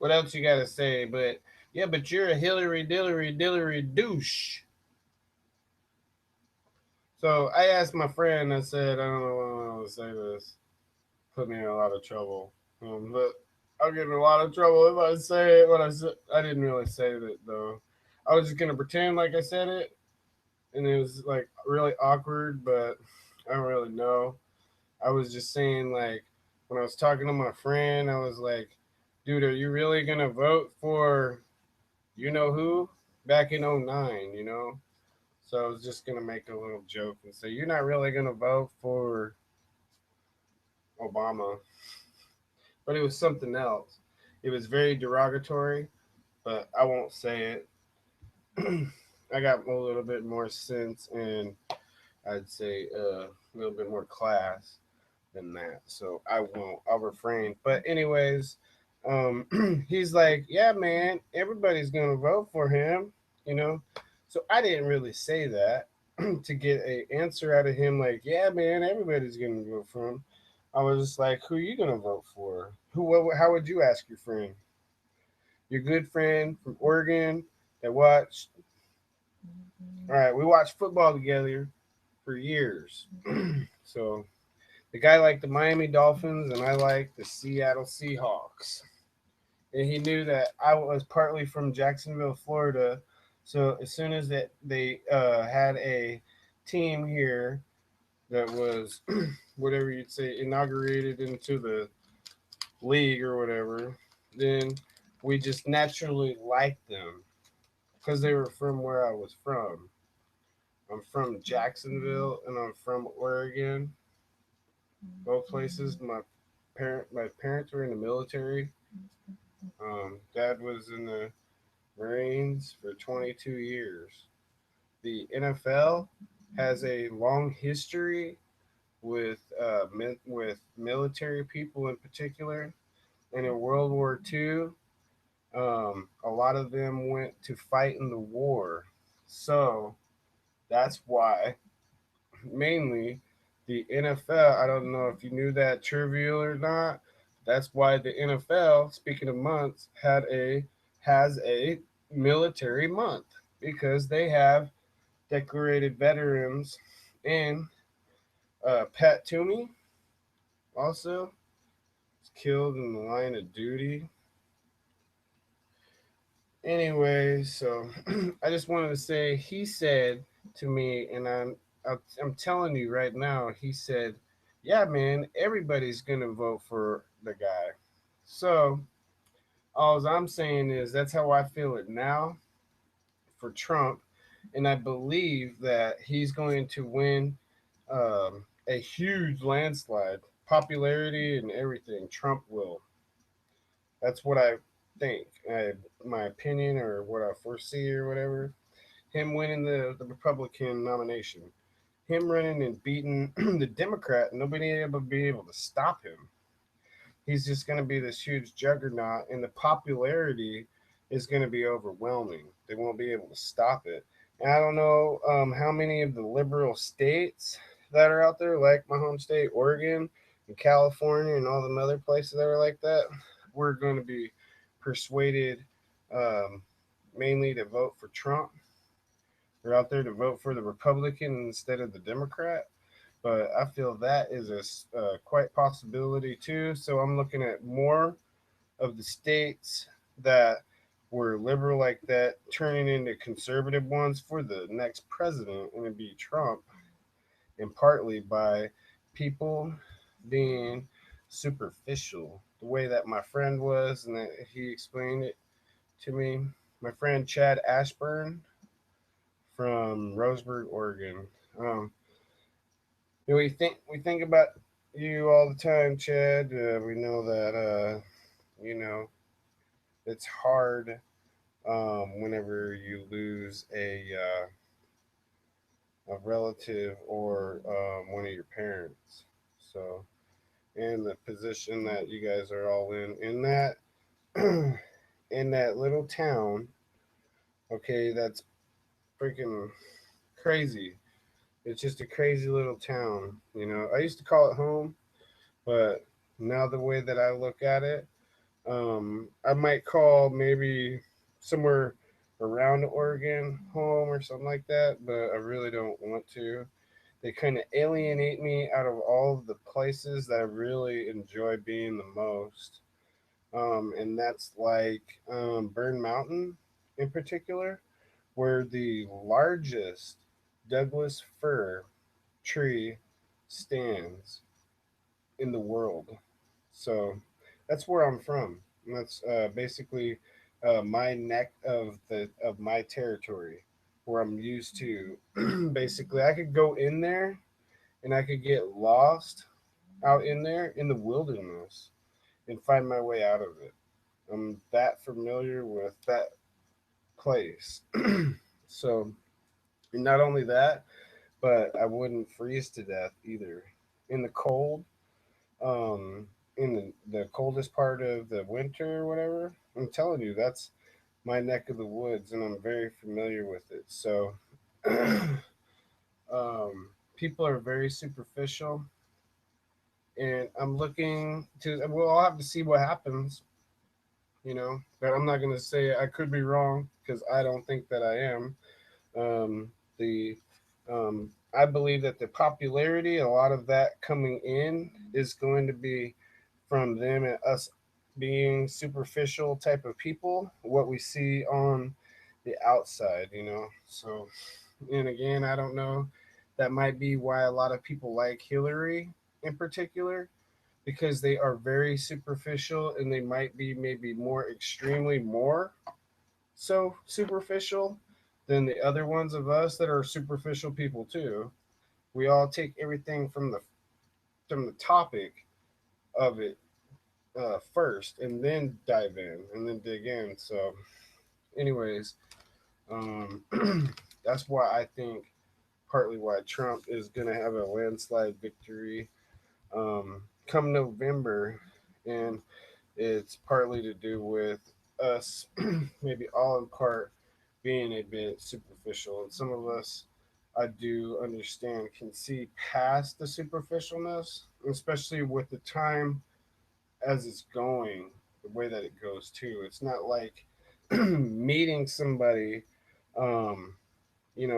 What else you gotta say? But yeah, but you're a Hillary Dillery Dillery douche. So I asked my friend. I said, I don't know what I want to say this. Put me in a lot of trouble. But I'll get in a lot of trouble if I say it. What I said, I didn't really say it though. I was just gonna pretend like I said it, and it was like really awkward. But I don't really know. I was just saying like when I was talking to my friend, I was like, dude, are you really gonna vote for you know who back in '09? You know. So I was just gonna make a little joke and say you're not really gonna vote for Obama, but it was something else. It was very derogatory, but I won't say it. I got a little bit more sense and I'd say a little bit more class than that. So I won't. I'll refrain. But anyways, he's like, yeah, man, everybody's gonna vote for him, you know. So I didn't really say that to get a answer out of him. Like, yeah, man, everybody's gonna vote for him. I was just like, who are you gonna vote for? Who? What, how would you ask your friend? Your good friend from Oregon that watched. All right, we watched football together for years. So the guy liked the Miami Dolphins, and I liked the Seattle Seahawks. And he knew that I was partly from Jacksonville, Florida. So as soon as they had a team here that was whatever you'd say inaugurated into the league or whatever, then we just naturally liked them because they were from where I was from. I'm from Jacksonville and I'm from Oregon. Both places. My parents were in the military. Dad was in the Marines for 22 years. The NFL has a long history with with military people in particular. And in World War II, a lot of them went to fight in the war. So that's why mainly the NFL. I don't know if you knew that trivial or not. That's why the NFL, speaking of months, has a military month because they have decorated veterans and Pat Toomey also was killed in the line of duty. Anyway, so I just wanted to say he said to me, and I'm telling you right now, he said, "Yeah, man, everybody's gonna vote for the guy." So all I'm saying is that's how I feel it now for Trump, and I believe that he's going to win a huge landslide, popularity and everything. Trump will. That's what I think. My opinion or what I foresee or whatever. Him winning the Republican nomination, him running and beating the Democrat, nobody will be able to stop him. He's just going to be this huge juggernaut, and the popularity is going to be overwhelming. They won't be able to stop it. And I don't know how many of the liberal states that are out there, like my home state, Oregon, and California, and all the other places that are like that, we're going to be persuaded um, mainly to vote for Trump. They're out there to vote for the Republican instead of the Democrat. But I feel that is a quite possibility too. So I'm looking at more of the states that were liberal like that turning into conservative ones for the next president, and it'd be Trump, and partly by people being superficial. The way that my friend was, and that he explained it to me. My friend Chad Ashburn from Roseburg, Oregon. Um, we think about you all the time, Chad. We know that you know it's hard whenever you lose a relative or one of your parents. So, in the position that you guys are all in that in that little town, okay, that's freaking crazy. It's just a crazy little town, you know. I used to call it home, but now the way that I look at it, I might call maybe somewhere around Oregon home or something like that, but I really don't want to. They kind of alienate me out of all of the places that I really enjoy being the most. And that's like Burn Mountain in particular, where the largest Douglas fir tree stands in the world. So that's where I'm from. And that's basically my neck of my territory, where I'm used to. Basically, I could go in there and I could get lost out in there in the wilderness and find my way out of it. I'm that familiar with that place. So, and not only that, but I wouldn't freeze to death either. In the cold, um, in the coldest part of the winter or whatever, I'm telling you, that's my neck of the woods, and I'm very familiar with it. So, people are very superficial, and I'm looking to. We'll all have to see what happens, but I'm not gonna say I could be wrong because I don't think that I am. The I believe that the popularity, a lot of that coming in, is going to be from them and us being superficial type of people. What we see on the outside. So, and again, I don't know. That might be why a lot of people like Hillary in particular, because they are very superficial and they might be maybe more extremely more so superficial than the other ones of us that are superficial people too. We all take everything from the topic of it first, and then dive in, and then dig in. So, anyways, that's why I think partly why Trump is gonna have a landslide victory come November, and it's partly to do with us, maybe all in part, being a bit superficial. And some of us, I do understand, can see past the superficialness, especially with the time as it's going, the way that it goes too. It's not like meeting somebody, um,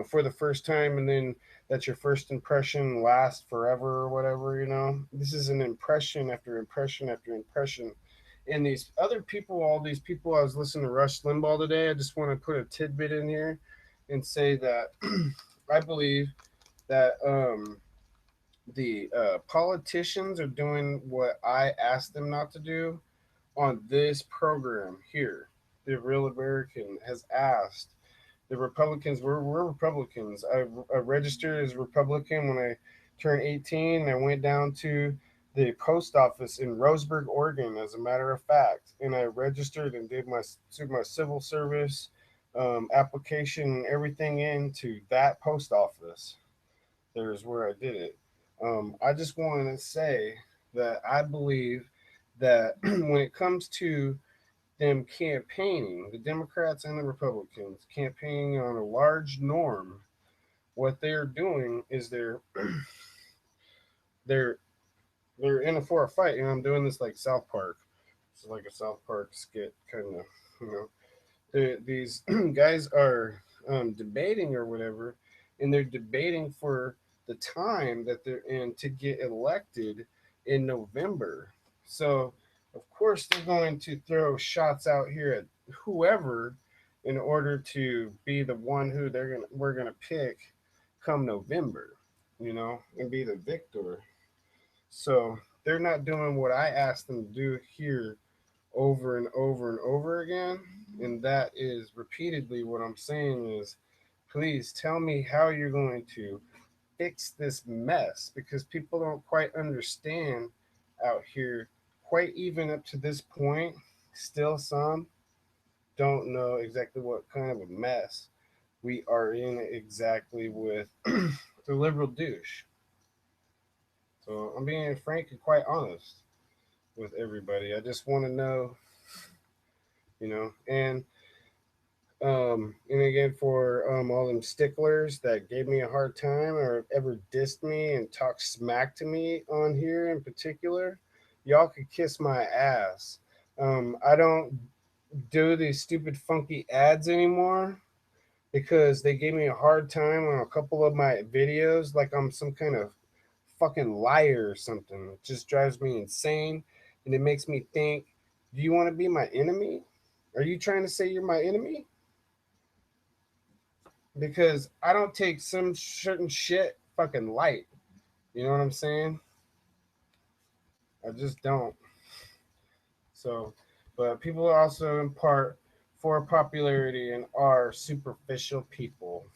for the first time, and then that your first impression lasts forever or whatever. This is an impression after impression after impression. And these other people, all these people, I was listening to Rush Limbaugh today. I just want to put a tidbit in here and say that I believe that the politicians are doing what I asked them not to do on this program here. The Real American has asked the Republicans. We're Republicans. I registered as Republican when I turned 18. I went down to the post office in Roseburg, Oregon, as a matter of fact, and I registered and did my civil service application and everything into that post office. There's where I did it. I just wanted to say that I believe that when it comes to them campaigning, the Democrats and the Republicans campaigning on a large norm, what they're doing is they're they're in it for a fight. I'm doing this like South Park. It's like a South Park skit kind of. You know, these guys are debating or whatever, and they're debating for the time that they're in to get elected in November. So, of course, they're going to throw shots out here at whoever in order to be the one who we're gonna pick come November, and be the victor. So they're not doing what I asked them to do here over and over and over again. And that is repeatedly what I'm saying is, please tell me how you're going to fix this mess, because people don't quite understand out here, quite even up to this point. Still, some don't know exactly what kind of a mess we are in exactly with the liberal douche. So I'm being frank and quite honest with everybody. I just want to know, and again, for all them sticklers that gave me a hard time or ever dissed me and talked smack to me on here in particular, y'all could kiss my ass. I don't do these stupid funky ads anymore because they gave me a hard time on a couple of my videos, like I'm some kind of fucking liar or something. It just drives me insane, and it makes me think, do you want to be my enemy? Are you trying to say you're my enemy? Because I don't take some certain shit fucking light. You know what I'm saying? I just don't. So, but people are also in part for popularity and are superficial people.